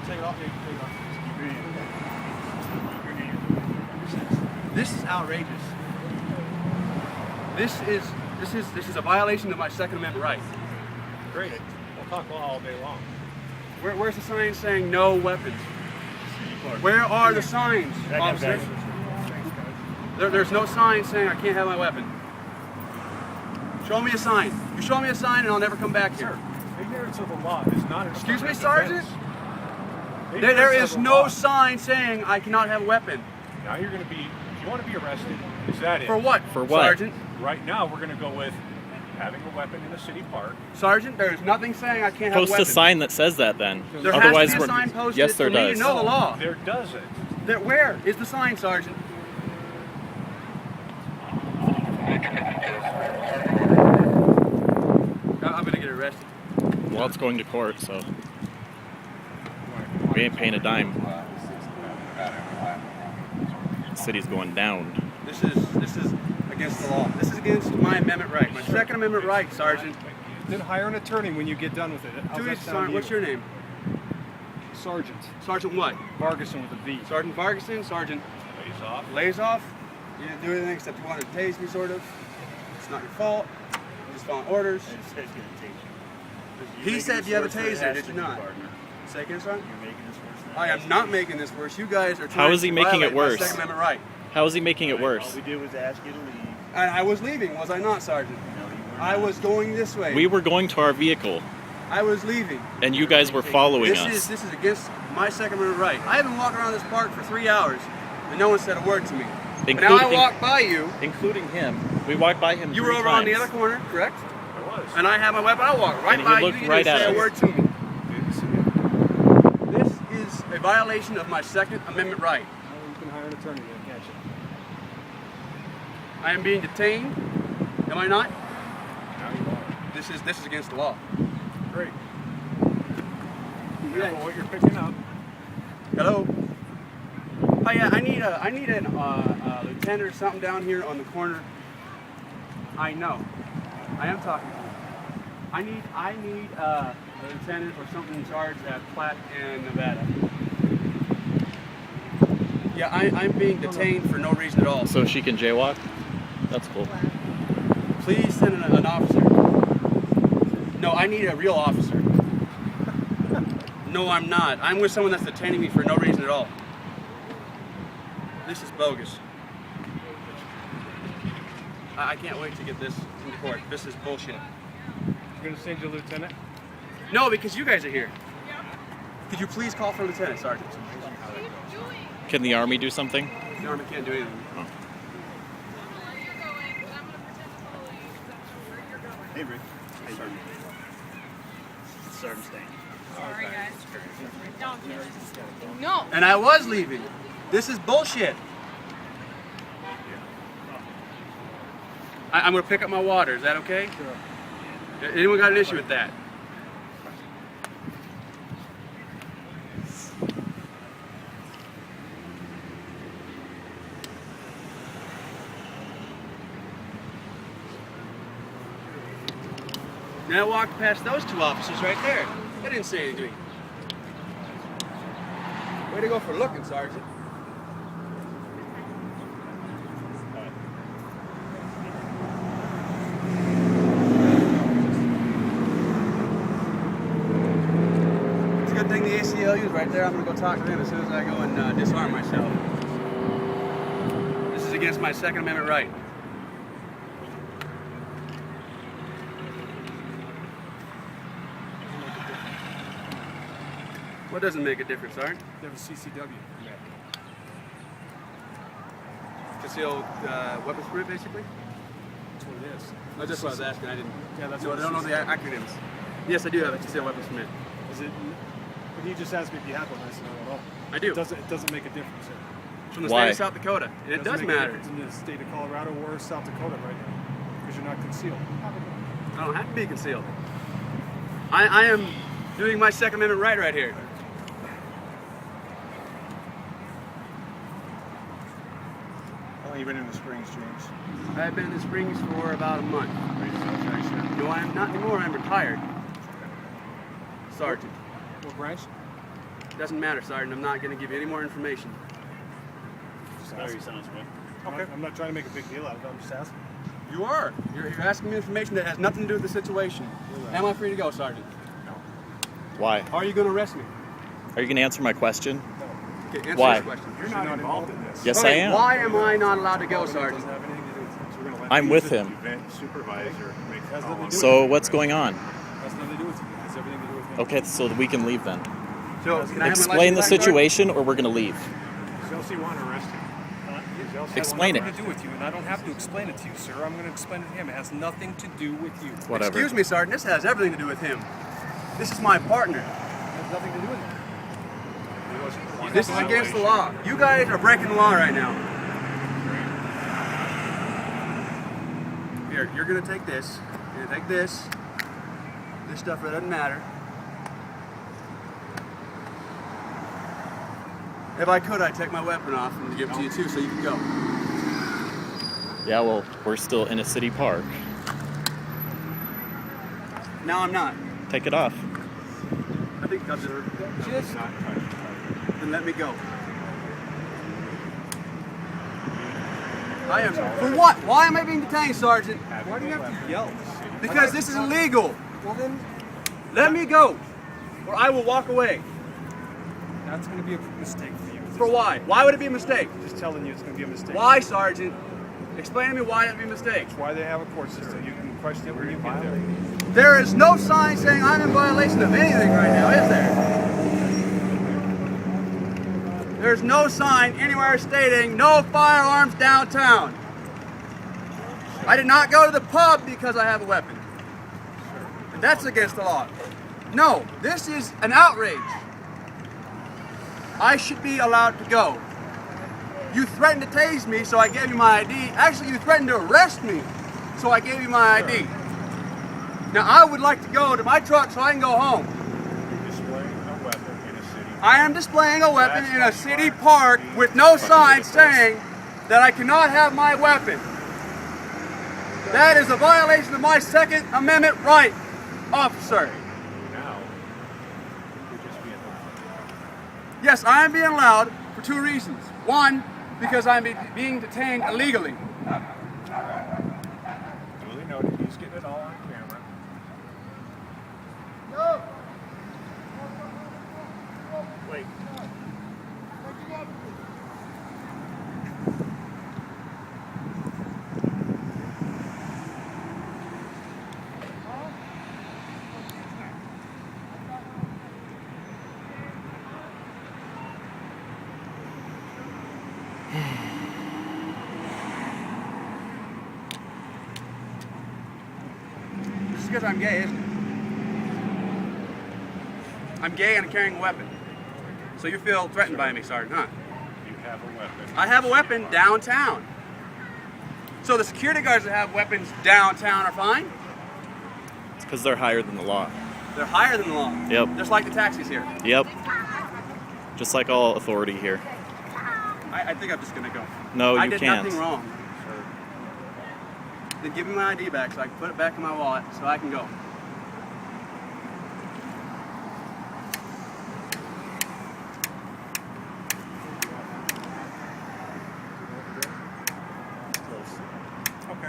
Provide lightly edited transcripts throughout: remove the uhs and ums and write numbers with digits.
take it off. Yeah, you can take it off. This is outrageous. This is a violation of my Second Amendment right. Great. We'll talk law all day long. Where's the sign saying no weapons? Where are the signs, officers? There's no sign saying I can't have my weapon. Show me a sign. You show me a sign and I'll never come back here. Sir, ignorance of the law is not an Excuse me, affirmative Sergeant? defense. There Ignorance is of the no law. sign saying I cannot have a weapon. Now you're going to be, if you want to be arrested, is that it? For what? For what? Sergeant? Right now we're going to go with having a weapon in a city park. Sergeant, there is nothing saying I can't have a Post weapon. a sign that says that then. There Otherwise, has to be a we're sign posted yes, there for me does. to know the law. There doesn't. Where is the sign, Sergeant? I'm gonna get arrested. Well, it's going to court, so we ain't paying a dime. The city's going down. This is against the law. This is against my amendment right. My Second Amendment right, Sergeant. Then hire an attorney when you get done with it. How's that sound to Sergeant, you? what's your name? Sergeant. Sergeant what? Vargason with a V. Sergeant Vargason? Sergeant Lays off? You didn't do anything except you wanted to tase me, sort of. It's not your fault. You're just following orders. He said you have a taser, did you not? Say again, Sergeant? I am not making this worse. You guys are trying How is he to making it violate my worse? Second Amendment right. How is he making it worse? All we did was ask you to leave. And I was leaving, was I not, Sergeant? No, you were I not. was going this way. We were going to our vehicle, I was leaving. and you guys were following This us. is against my Second Amendment right. I haven't walked around this park for 3 hours, and no one said a word to me. But now I walked by you. Including him. We walked by him You 3 were over times. on the other corner, correct? I was. And I had my weapon. I walked right And he by you. looked You right didn't say at a us. word to me. This is a violation of my Second Amendment right. You can hire an attorney to catch it. I am being detained. Am I not? Now you are. This is against the law. Great. Careful what you're picking up. Hello. Oh yeah, I need a lieutenant or something down here on the corner. I know. I am talking to you. I need a lieutenant or something in charge at Platte and Nevada. Yeah, I'm being detained for no reason at all. So she can jaywalk? That's cool. Please send an officer. No, I need a real officer. No, I'm not. I'm with someone that's detaining me for no reason at all. This is bogus. I can't wait to get this into court. This is bullshit. You're going to send your lieutenant? No, because you guys are here. Could you please call for a lieutenant, Sergeant? Can the Army do something? The Army can't do anything. Hey, Rick. Hey, Sergeant. Sergeant Stain. Sorry, guys. No. And I was leaving. This is bullshit. I'm going to pick up my water. Is that okay? Sure. Anyone got an issue with that? And I walked past those two officers right there. They didn't say anything to me. Way to go for looking, Sergeant. It's a good thing the ACLU is right there. I'm going to go talk to them as soon as I go and disarm myself. This is against my Second Amendment right. What doesn't make a difference, Sergeant? You have a CCW permit. Concealed weapons permit, basically? That's what it is. That's just what I was asking. I didn't. Yeah, that's No, what I don't know the acronyms. Yes, I do have a concealed weapons permit. Is it? But he just asked me if you have one. I said no at all. I do. It doesn't make a difference. Sir. From the Why? state of South Dakota. And it does doesn't make a matter. difference in the state of Colorado or South Dakota right now because you're not concealed. I don't have to be concealed. I am doing my Second Amendment right here. How long you been in the Springs, James? I've been in the Springs for about a month. No, I am not anymore. I'm retired. Sergeant. What branch? Doesn't matter, Sergeant. I'm not going to give you any more information. Okay. I'm not trying to make a big deal out of it. I'm just asking. You are. You're asking me information that has nothing to do with the situation. Am I free to go, Sergeant? Why? Are you going to arrest me? Are you going to answer my question? Okay, answer Why? this question. You're not involved in this. Yes, Okay, I am. Why am I not allowed to go, Sergeant? Doesn't have anything to do with it. So we're gonna let I'm you with use it. him. Event supervisor makes Has nothing to do So what's going on? Has nothing to do with you. Has everything to do with me. Okay, so we can leave then. So, can I have my Explain the license back, Sergeant? situation, or we're going to leave. Chelsea want to arrest him. Explain Nothing it. to do with you, and I don't have to explain it to you, sir. I'm going to explain it to him. It has nothing to do with you. Whatever. Excuse me, Sergeant. This has everything to do with him. This is my partner. It has nothing to do with you. This is against the law. You guys are breaking the law right now. Here, you're gonna take this. You're gonna take this. This stuff that doesn't matter. If I could, I'd take my weapon off and give it to you too, so you can go. Yeah, well, we're still in a city park. Now I'm not. Take it off. I think I'll just then let me go. I am. For what? Why am I being detained, Sergeant? Why do you have to yell? Because this is illegal. Well then, let me go, or I will walk away. That's going to be a mistake for you. For why? Why would it be a mistake? Just telling you it's going to be a mistake. Why, Sergeant? Explain to me why it'd be a mistake. That's why they have a court system. You can question it when you get there. There is no sign saying I'm in violation of anything right now, is there? There's no sign anywhere stating no firearms downtown. I did not go to the pub because I have a weapon. And that's against the law. No, this is an outrage. I should be allowed to go. You threatened to tase me, so I gave you my ID. Actually, you threatened to arrest me, so I gave you my ID. Now, I would like to go to my truck so I can go home. You're displaying a weapon in a city. I am displaying a weapon in a city park with no sign saying that I cannot have my weapon. That is a violation of my Second Amendment right, officer. Now, you're just being Yes, I am being loud for two reasons. One, because I'm being detained illegally. duly noted. He's getting it all on camera. Wait. Just because I'm gay, isn't it? I'm gay and I'm carrying a weapon. So you feel threatened by me, Sergeant, huh? You have a weapon. I have a weapon downtown. So the security guards that have weapons downtown are fine? It's because they're higher than the law. They're higher than the law. Yep. Just like the taxis here. Yep. Just like all authority here. I think I'm just gonna go. No, I you did can't. nothing wrong. Then give me my ID back so I can put it back in my wallet so I can go. Okay.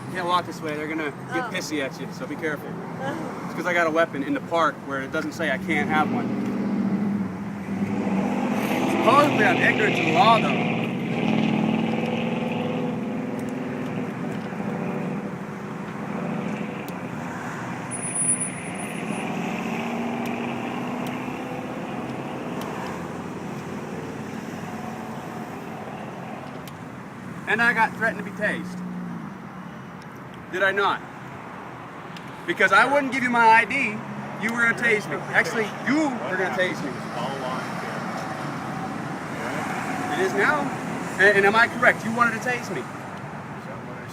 You can't walk this way, they're gonna get pissy at you, so be careful. It's because I got a weapon in the park where it doesn't say I can't have one. Supposedly I'm ignorant to the law though. And I got threatened to be tased. Did I not? Because I wouldn't give you my ID, you were gonna tase me. Actually, you were gonna tase me. All on camera. It is now. And am I correct? You wanted to tase me. Is that what I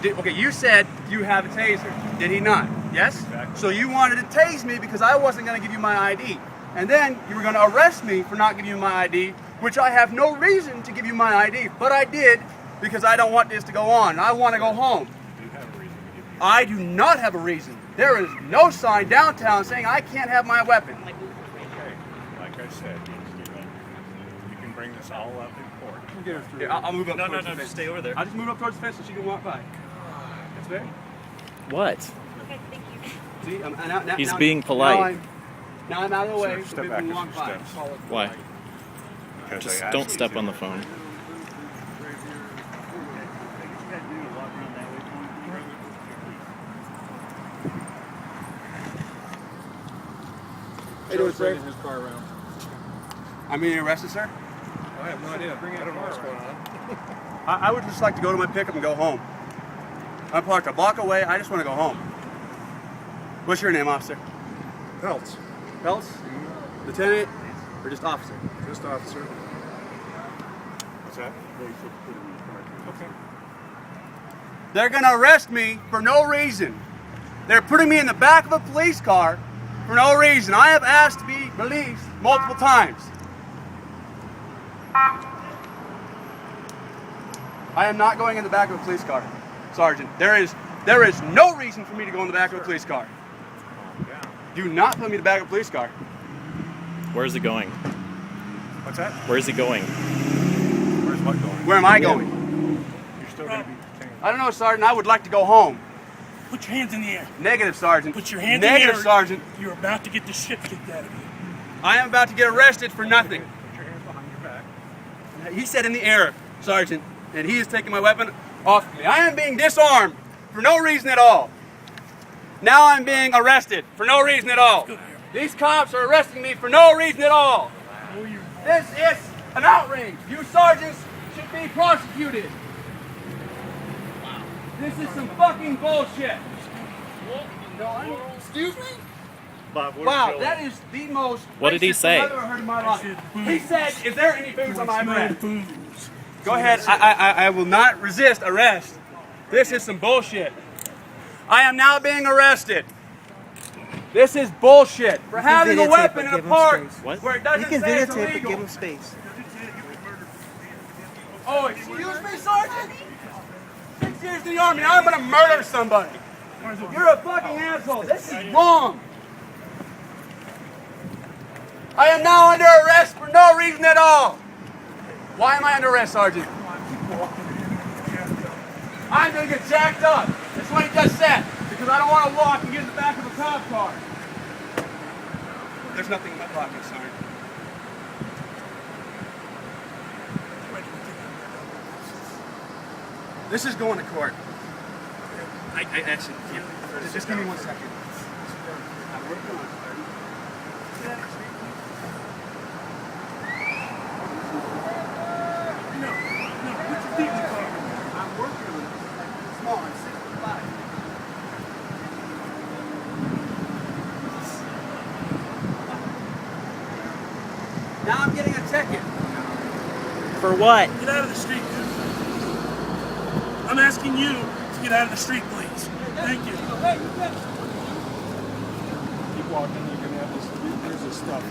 said? Okay, you said you have a taser. Did he not? Yes? Exactly. So you wanted to tase me because I wasn't gonna give you my ID. And then you were gonna arrest me for not giving you my ID which I have no reason to give you my ID, but I did because I don't want this to go on. I want to go home. You have a reason to give you. I do not have a reason. There is no sign downtown saying I can't have my weapon. Okay. Like I said, you can bring this all up in court. Here, I'll move up. No, towards the just fence. stay over there. I'll just move up towards the fence so she can walk by. That's fair. What? Okay, thank you. See, now, He's being polite. Now I'm out of the way. Sir, so step people back can a walk few by. steps. Why? Because Just I asked don't you step to. on the phone. How you doing, sir? His car around. I'm being arrested, sir. I have no idea. I don't know what's going on. I would just like to go to my pickup and go home. I'm parked a block away. I just want to go home. What's your name, officer? Peltz. Peltz? Lieutenant? Or just officer? Just officer. What's that? Okay. They're going to arrest me for no reason. They're putting me in the back of a police car for no reason. I have asked to be released multiple times. I am not going in the back of a police car, Sergeant. There is no reason for me to go in the back of a police car. Yeah. Do not put me in the back of a police car. Where's it going? What's that? Where's it going? Where's what going? Where am I going? You're still going to be detained. I don't know, Sergeant. I would like to go home. Put your hands in the air. Negative, Sergeant. Put your hands in the Negative, air. Sergeant. You're about to get the shit kicked out of you. I am about to get arrested for nothing. Put your hands behind your back. He said in the air, Sergeant, and he is taking my weapon off me. I am being disarmed for no reason at all. Now I'm being arrested for no reason at all. These cops are arresting me for no reason at all. This is an outrage. You sergeants should be prosecuted. This is some fucking bullshit. Excuse me? Bob, what Wow, that is the most What did he racist say? thing I've ever heard in my life. said He said, "Is there any booze on my breath?" Booze. Go ahead. I will not resist arrest. This is some bullshit. I am now being arrested. This is bullshit for having a videotape weapon it, in a give him park space. What? where it You doesn't can say it's videotape it, give illegal. him space. Oh, excuse me, Sergeant? 6 years in the Army, I'm gonna murder somebody. You're a fucking asshole. This is wrong. I am now under arrest for no reason at all. Why am I under arrest, Sergeant? I'm gonna get jacked up. That's what he just said. Because I don't want to walk and get in the back of a cop car. There's nothing in my pocket, Sergeant. This is going to court. I actually can't. Just give me 1 second. I'm working on it, Sergeant. No, put your feet in the car. I'm working on it. Small, I'm 6'5". Now I'm getting a ticket. For what? Get out of the street, dude. I'm asking you to get out of the street, please. Thank you. Keep walking. You can have this. Here's this stuff.